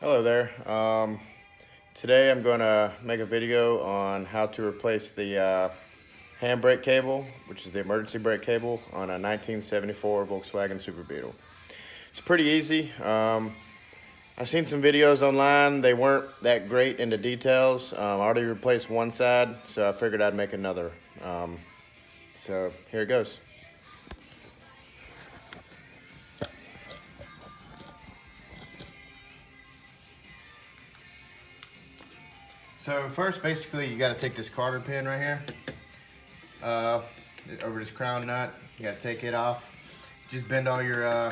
Hello there. Today I'm going to make a video on how to replace the handbrake cable, which is the emergency brake cable, on a 1974 Volkswagen Super Beetle. It's pretty easy. I've seen some videos online. They weren't that great into details. I already replaced one side, so I figured I'd make another. So here it goes. So first, basically, you got to take this cotter pin right here over this crown nut. You got to take it off. Just bend your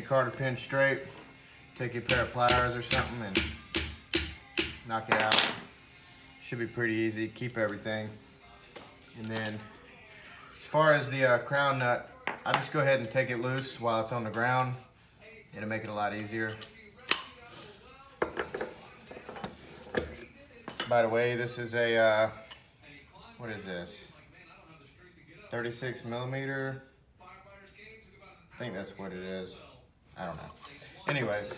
cotter pin straight. Take your pair of pliers or something and knock it out. Should be pretty easy. Keep everything. And then, as far as the crown nut, I just go ahead and take it loose while it's on the ground. It'll make it a lot easier. By the way, this is a, what is this? 36 millimeter? I think that's what it is. I don't know. Anyways,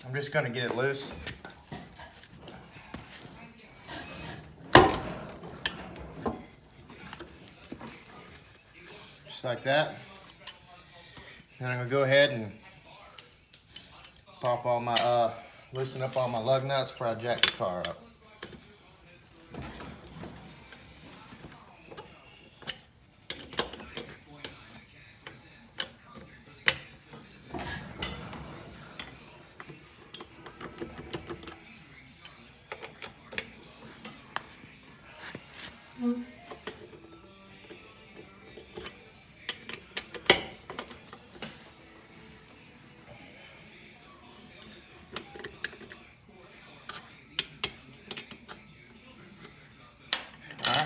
I'm just gonna get it loose. Just like that. Then I'm gonna go ahead and pop all my, loosen up all my lug nuts before I jack the car up.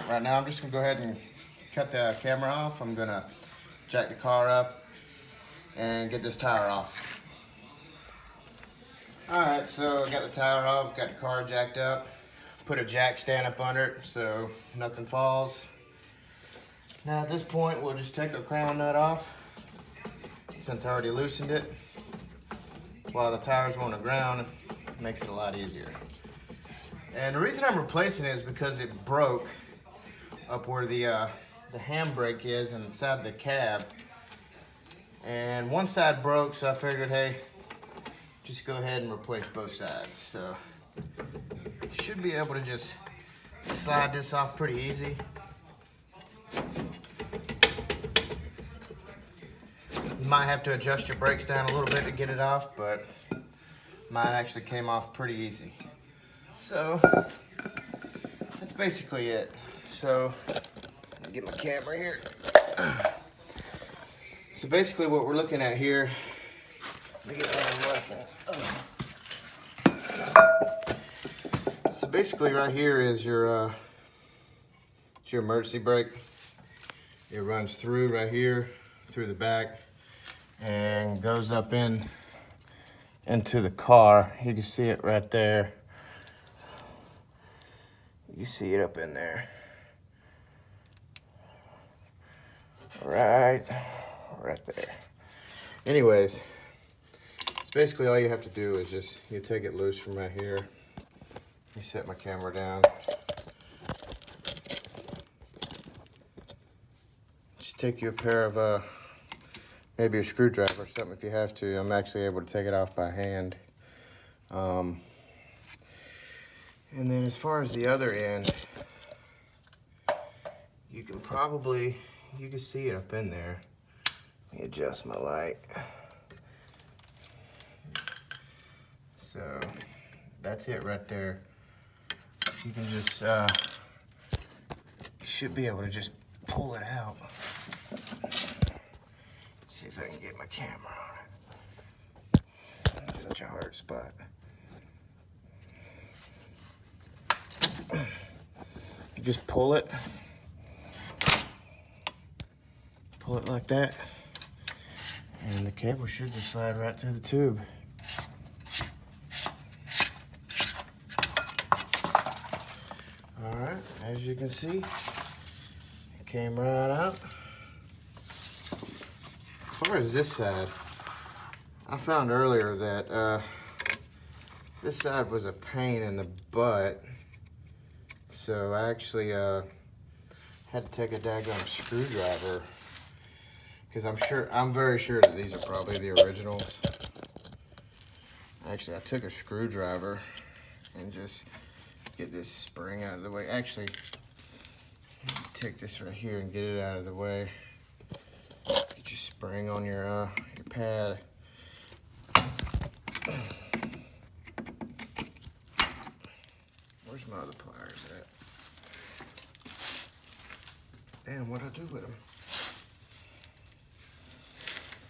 Right now I'm just gonna go ahead and cut the camera off. I'm gonna jack the car up and get this tire off. Alright, so I got the tire off, got the car jacked up, put a jack stand up under it so nothing falls. Now at this point we'll just take the crown nut off since I already loosened it. While the tires are on the ground, it makes it a lot easier. And the reason I'm replacing it is because it broke up where the handbrake is inside the cab, and one side broke, so I figured, hey, just go ahead and replace both sides. So you should be able to just slide this off pretty easy. You might have to adjust your brakes down a little bit to get it off, but mine actually came off pretty easy. So that's basically it. So, let me get my camera here. So basically what we're looking at here, let me get what I'm looking at. So basically right here is your emergency brake. It runs through right here, through the back, and goes up into the car. You can see it right there. You see it up in there. Right there. Anyways, it's basically all you have to do is just, you take it loose from right here. You set my camera down. Just take you a pair of, maybe a screwdriver or something if you have to. I'm actually able to take it off by hand. And then as far as the other end, you can see it up in there. Let me adjust my light. So that's it right there. You can just, you should be able to just pull it out. See if I can get my camera on it. That's such a hard spot. You just pull it like that, and the cable should just slide right through the tube. All right, as you can see, it came right out. As far as this side, I found earlier that this side was a pain in the butt, so I actually had to take a daggone screwdriver, because I'm very sure that these are probably the originals. Actually, I took a screwdriver and just get this spring out of the way. Actually, take this right here and get it out of the way. Get your spring on your pad. Where's my other pliers at? Damn, what'd I do with them?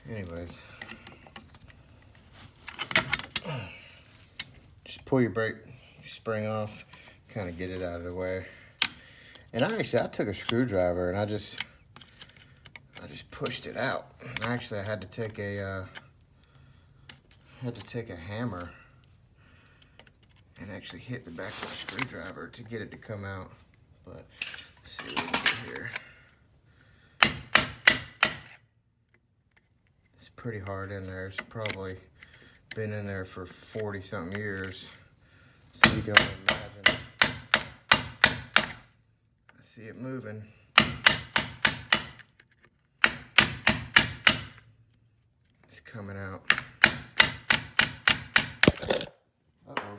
Anyways, just pull your spring off, kind of get it out of the way. And I took a screwdriver and I just pushed it out. And actually, I had to take a hammer and actually hit the back of the screwdriver to get it to come out. But let's see what we can do here. It's pretty hard in there. It's probably been in there for 40-something years. So you can only imagine. I see it moving. It's coming out. Uh-oh.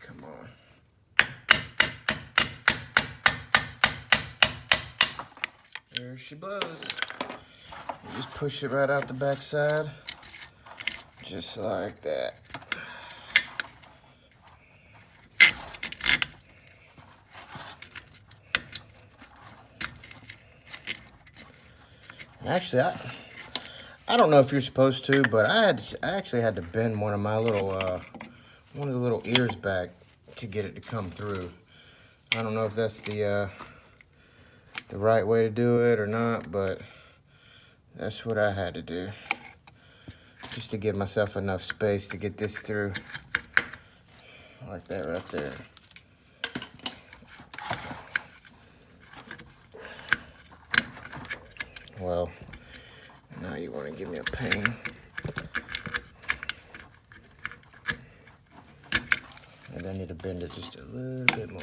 Come on. There she blows. You just push it right out the back side. Just like that. Actually, I don't know if you're supposed to, but I actually had to bend one of my little one of the little ears back to get it to come through. I don't know if that's the right way to do it or not, but that's what I had to do, just to give myself enough space to get this through, like that right there. Well, now you want to give me a pain. And I need to bend it just a little bit more.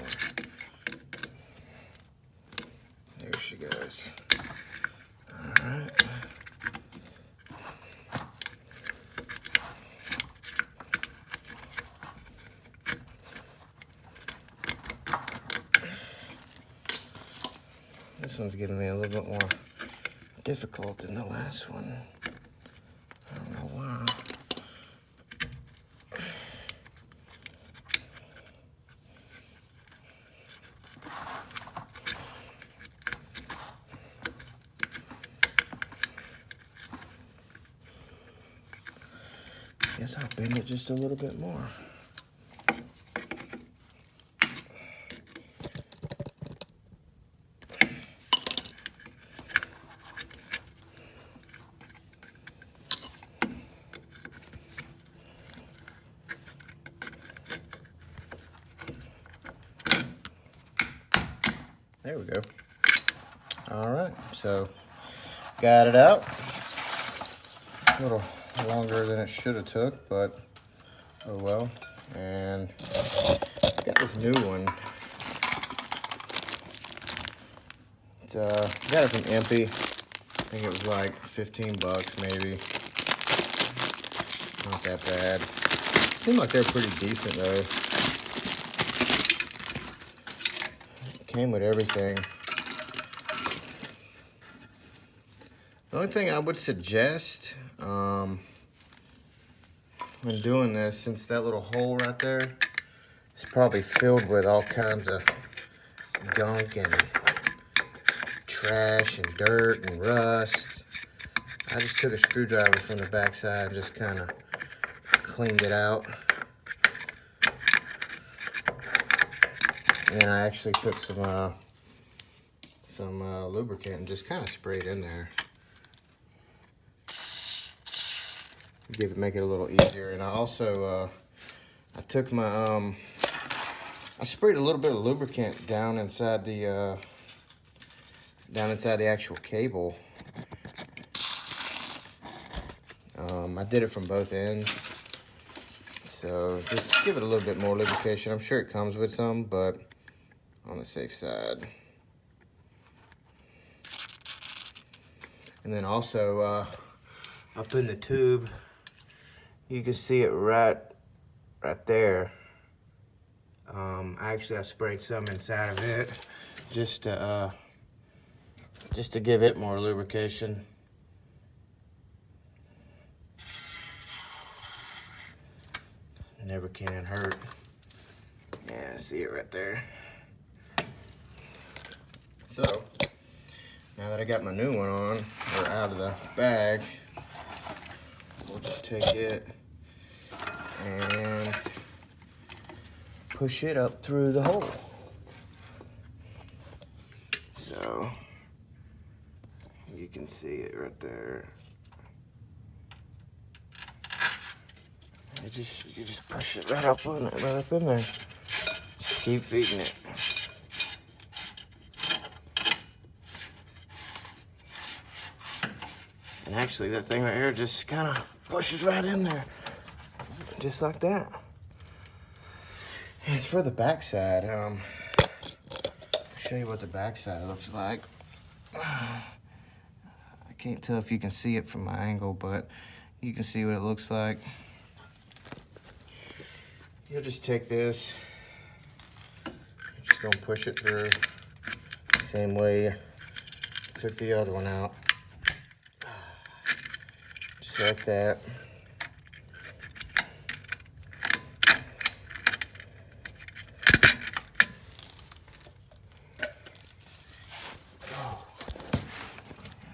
There she goes. All right. This one's giving me a little bit more difficult than the last one. I don't know why. Guess I'll bend it just a little bit more. There we go. All right, so got it out. A little longer than it should have took, but oh well. And got this new one. It's got it from Impy. I think it was like 15 bucks maybe. Not that bad. Seemed like they're pretty decent though. Came with everything. The only thing I would suggest when doing this, since that little hole right there is probably filled with all kinds of gunk and trash and dirt and rust, I just took a screwdriver from the backside and just kind of cleaned it out. And then I actually took some lubricant and just kind of sprayed in there. Make it a little easier. And I also I took my I sprayed a little bit of lubricant down inside the actual cable. I did it from both ends, so just give it a little bit more lubrication. I'm sure it comes with some, but on the safe side. And then also up in the tube, you can see it right there. Actually, I sprayed some inside of it just to give it more lubrication. Never can hurt. Yeah, see it right there. So now that I got my new one on, or out of the bag, we'll just take it and push it up through the hole. So you can see it right there. You just push it right up on it, right up in there. Just keep feeding it. And actually, that thing right here just kind of pushes right in there, just like that. As for the backside, I'll show you what the backside looks like. I can't tell if you can see it from my angle, but you can see what it looks like. You'll just take this, just gonna push it through the same way you took the other one out. Just like that.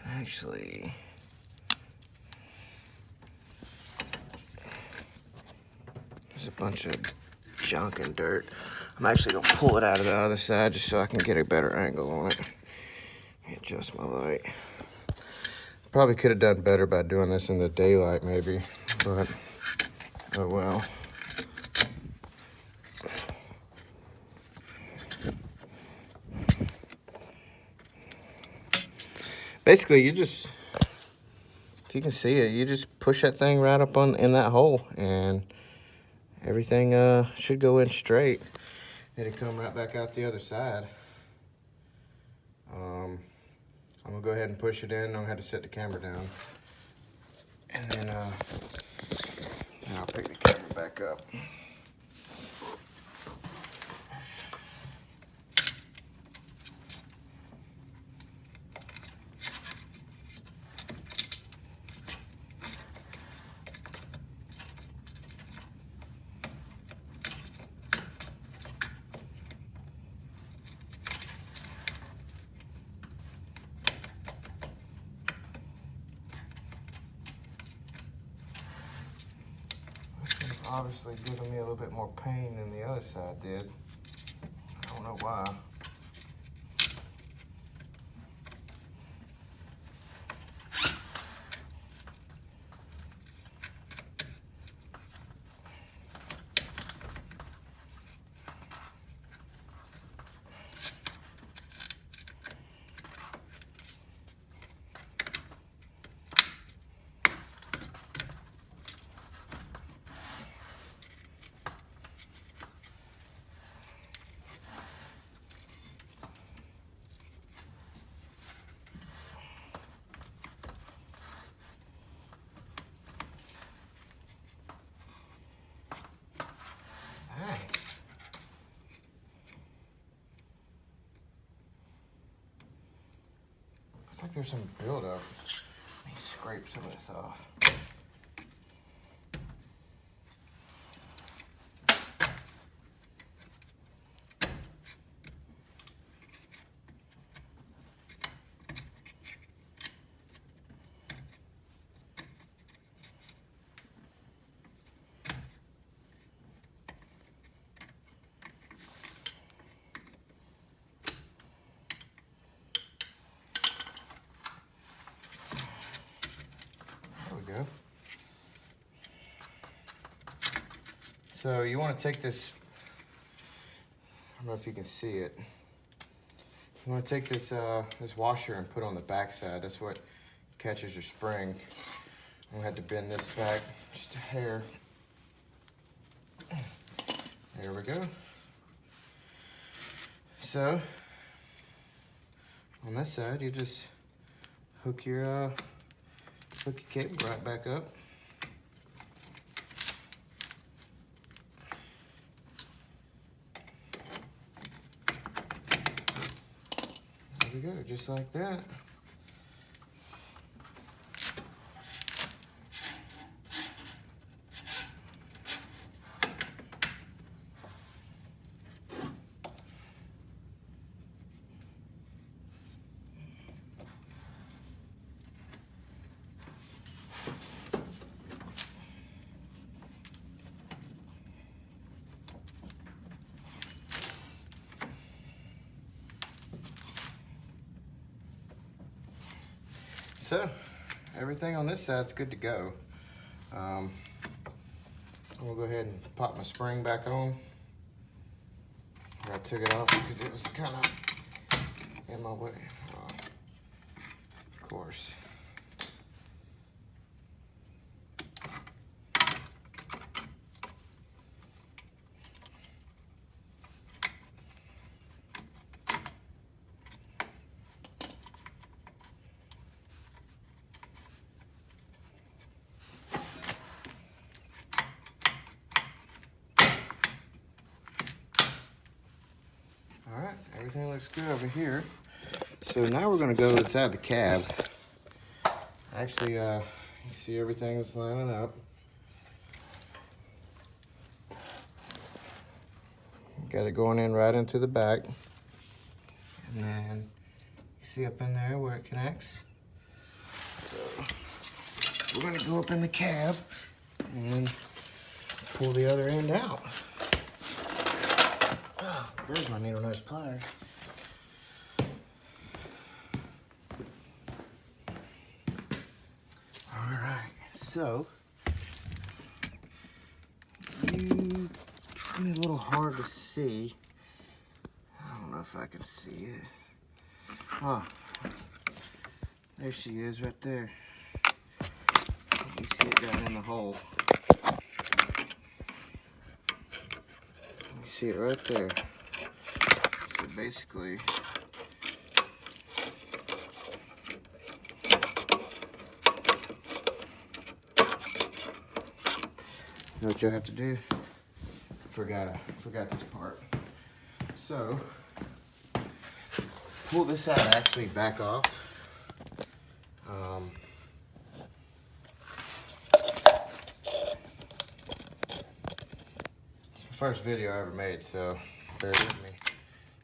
Actually, there's a bunch of junk and dirt. I'm actually gonna pull it out of the other side just so I can get a better angle on it. Adjust my light. Probably could have done better by doing this in the daylight maybe, but oh well. Basically, you just, if you can see it, you just push that thing right up in that hole, and everything should go in straight. It'll come right back out the other side. I'm gonna go ahead and push it in. I'm gonna have to set the camera down, and then I'll pick the camera back up. Obviously giving me a little bit more pain than the other side did. I don't know why. Looks like there's some buildup. Let me scrape some of this off. Go. So you want to take this know if you can see it. You want to take this this washer and put on the back side. That's what catches your spring. I'm gonna have to bend this back just a hair. There we go. So on this side, you just hook your cable right back up. There we go, just like that. So, everything on this side's good to go. I'm gonna go ahead and pop my spring back on. I took it off because it was kind of in my way. Of course. Alright, everything looks good over here. So now we're going to go inside the cab. Actually, you see everything's lining up. Got it going in right into the back. And then you see up in there where it connects. So we're going to go up in the cab and pull the other end out. There's my needle nose pliers. Alright, so it's gonna be a little hard to see. I don't know if I can see it. Oh, there she is right there. You see it down in the hole. You see it right there. So basically, you know what you'll have to do? Forgot this part. So pull this side actually back off. It's my first video I ever made, so bear with me.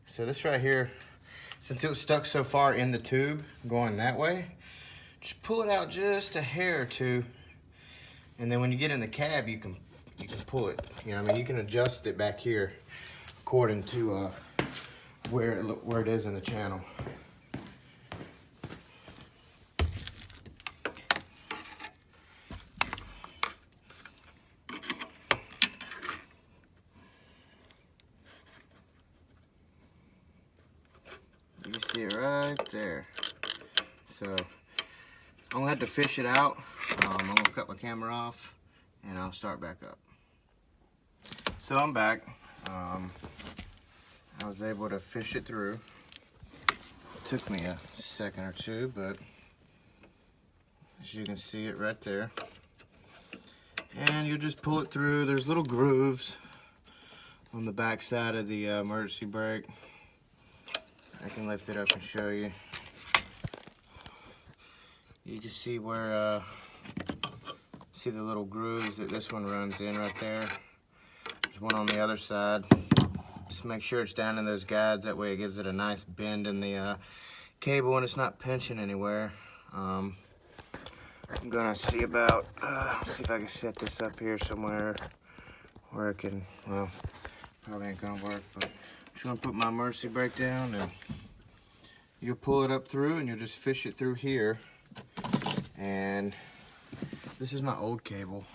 So this right here, since it was stuck so far in the tube going that way, just pull it out just a hair or two, and then when you get in the cab, you can pull it. You know, I mean, you can adjust it back here according to where it is in the channel. You can see it right there. So I'm gonna have to fish it out. I'm gonna cut my camera off and I'll start back up. So I'm back. I was able to fish it through. It took me a second or two, but as you can see it right there. And you just pull it through. There's little grooves on the back side of the emergency brake. I can lift it up and show you. You can see where, see the little grooves that this one runs in right there. There's one on the other side. Just make sure it's down in those guides. That way it gives it a nice bend in the cable and it's not pinching anywhere. I'm gonna see about, see if I can set this up here somewhere where I can, well, probably ain't gonna work, but I'm just gonna put my emergency brake down and you'll pull it up through and you'll just fish it through here. And this is my old cable.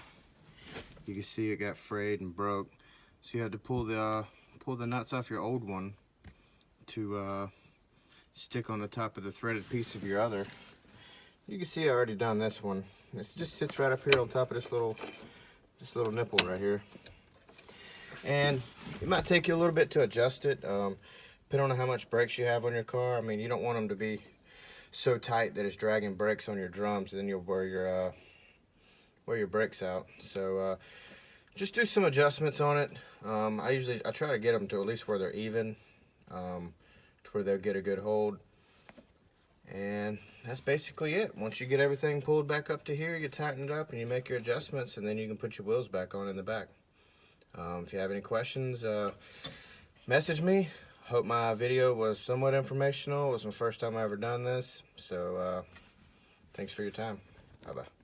You can see it got frayed and broke. So you had to pull pull the nuts off your old one to stick on the top of the threaded piece of your other. You can see I already done this one. This just sits right up here on top of this little nipple right here. And it might take you a little bit to adjust it, depending on how much brakes you have on your car. I mean, you don't want them to be so tight that it's dragging brakes on your drums, then you'll wear your brakes out. So just do some adjustments on it. I try to get them to at least where they're even, to where they'll get a good hold. And that's basically it. Once you get everything pulled back up to here, you tighten it up and you make your adjustments, and then you can put your wheels back on in the back. If you have any questions, message me. Hope my video was somewhat informational. It was my first time I ever done this. So thanks for your time. Bye-bye.